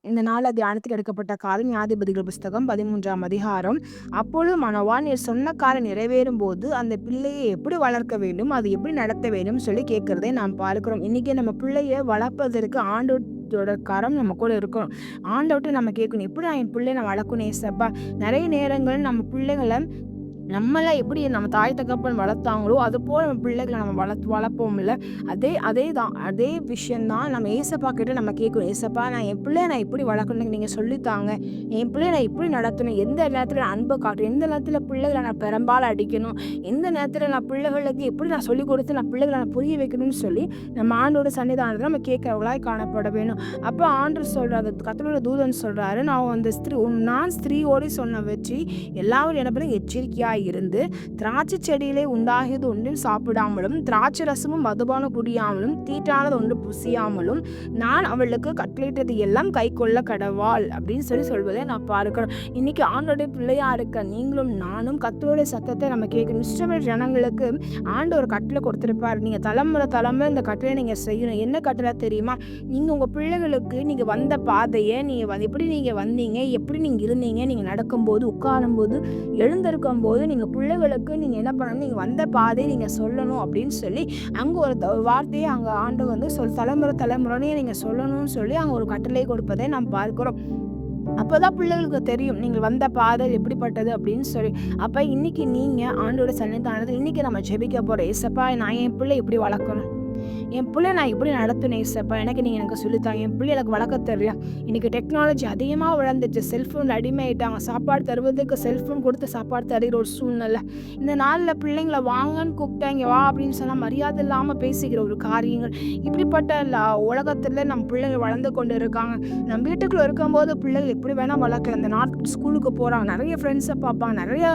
இந்த நாள் தியானத்துக்கு எடுக்கப்பட்ட காலம் நியாயாதிபதிகள் புஸ்தகம் 13ஆம் அதிகாரம். அப்பொழுது மணவாளன் நீர் சொன்ன காரியம் நிறைவேறும் போது அந்த பிள்ளையை எப்படி வளர்க்க வேண்டும், அது எப்படி நடத்த வேண்டும் சொல்லி கேட்கறதை நாம் பார்க்கிறோம். இன்னைக்கு நம்ம பிள்ளைய வளர்ப்பதற்கு ஆண்டவரோட கரம் நம்ம கூட இருக்கணும். ஆண்டவர்ட்ட நம்ம கேட்கணும், எப்படி நான் என் பிள்ளைய நான் வளர்க்கணும் ஏசப்பா. நிறைய நேரங்கள் நம்ம பிள்ளைகளை நம்மள எப்படி நம்ம தாய் தகப்பன் வளர்த்தாங்களோ அது போல நம்ம பிள்ளைகளை நம்ம வளர்ப்போம்ல. அதே விஷயம்தான் நம்ம ஏசப்பா கிட்ட நம்ம கேட்கணும். ஏசப்பா, நான் என் பிள்ளைய நான் எப்படி வளர்க்கணும் நீங்க சொல்லித்தாங்க. என் பிள்ளைய நான் எப்படி நடத்தணும், எந்த நேரத்துல நான் அன்பை காட்டணும், எந்த நேரத்துல பிள்ளைகளை நான் பெரும்பாலும் அடிக்கணும், எந்த நேரத்துல நான் பிள்ளைகளுக்கு எப்படி நான் சொல்லிக் கொடுத்து நான் பிள்ளைகளை நான் புரிய வைக்கணும்னு சொல்லி நம்ம ஆண்டோட சன்னிதானத்தை நம்ம கேட்கறவங்களாய் காணப்பட வேணும். அப்போ ஆண்டு சொல்றாரு, கர்த்தரோட தூதன் சொல்றாரு, நான் ஸ்திரீயோடு சொன்ன வச்சு எல்லாரும் என்ன பண்ண எச்சரிக்கையா இருந்து திராட்சை செடியிலே உண்டாகியது ஒன்றும் சாப்பிடாமலும் திராட்சை ரசமும் மதுபானம் குடியாமலும் தீட்டானது ஒன்று புசியாமலும் நான் அவளுக்கு கட்டளையிட்டது எல்லாம் கை கொள்ள கடவாள் அப்படின்னு சொல்வதை நான் பார்க்கிறோம். இன்னைக்கு ஆண்டோடைய பிள்ளையா இருக்க நீங்களும் நானும் கர்த்தருடைய சத்தத்தை நம்ம கேட்கணும். இஸ்ரவேல் ஜனங்களுக்கு ஆண்டு ஒரு கட்டளை கொடுத்திருப்பாரு. நீங்க தலைமுறை இந்த கட்டளை நீங்க செய்யணும். என்ன கட்டளை தெரியுமா? நீங்க உங்க பிள்ளைகளுக்கு நீங்க வந்த பாதையை நீங்க எப்படி நீங்க வந்தீங்க, எப்படி நீங்க இருந்தீங்க, நீங்க நடக்கும்போது உட்காரும் போது எழுந்திருக்கும் போது நீங்க பிள்ளைகளுக்கு நீங்க என்ன பண்ணணும், நீங்க வந்த பாதையை நீங்க சொல்லணும் அப்படின்னு சொல்லி அங்க ஒரு வார்த்தையை அங்க ஆண்டு தலைமுறையே நீங்க சொல்லணும்னு சொல்லி அங்க ஒரு கட்டளை கொடுப்பதை நாம் பார்க்கிறோம். அப்போதான் பிள்ளைகளுக்கு தெரியும் நீங்கள் வந்த பாதை எப்படிப்பட்டது அப்படின்னு சொல்லி. அப்ப இன்னைக்கு நீங்க ஆண்டோட சன்னிதானத்தில் இன்னைக்கு நம்ம ஜெபிக்க போறோம். ஏசப்பா, நான் என் பிள்ளை எப்படி வளர்க்கணும், என் பிள்ளை நான் எப்படி நடத்தணும் ஏசப்பா, எனக்கு சொல்லித்தாங்க. என் பிள்ளை எனக்கு வளர்க்க தெரியல. இன்னைக்கு டெக்னாலஜி அதிகமாக வளர்ந்துச்சு. செல்ஃபோன் அடிமை ஆயிட்டாங்க. சாப்பாடு தருவதற்கு செல்ஃபோன் கொடுத்து சாப்பாடு தருகிற ஒரு சூழ்நிலை. இந்த நாளில் பிள்ளைங்களை வாங்கன்னு கூப்பிட்டாங்க, வா அப்படின்னு சொன்னால் மரியாதை இல்லாமல் பேசிக்கிற ஒரு காரியங்கள். இப்படிப்பட்ட உலகத்தில் நம்ம பிள்ளைகள் வளர்ந்து கொண்டு இருக்காங்க. நம்ம வீட்டுக்குள்ளே இருக்கும்போது பிள்ளைகள் எப்படி வேணால் வளர்க்கலாம். இந்த நாட்டு ஸ்கூலுக்கு போகிறாங்க, நிறைய ஃப்ரெண்ட்ஸை பார்ப்பாங்க, நிறைய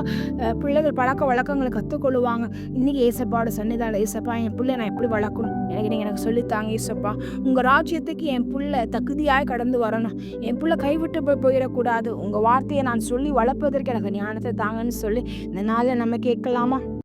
பிள்ளைகள் பழக்க வழக்கங்களை கற்றுக்கொள்ளுவாங்க. இன்னைக்கு ஏசப்பாவோட சன்னிதானம், ஏசப்பா என் பிள்ளை நான் எப்படி வளர்க்கணும், எனக்கு சொல்லித்தாங்க ஏசப்பா. உங்க ராஜ்யத்துக்கு என் புள்ள தகுதியாய் கடந்து வரணும். என் புள்ள கைவிட்டு போயிடக்கூடாது. உங்க வார்த்தையை நான் சொல்லி வளர்ப்பதற்கு எனக்கு ஞானத்தை தாங்கன்னு சொல்லி இந்த நாளில் நம்ம கேட்கலாமா?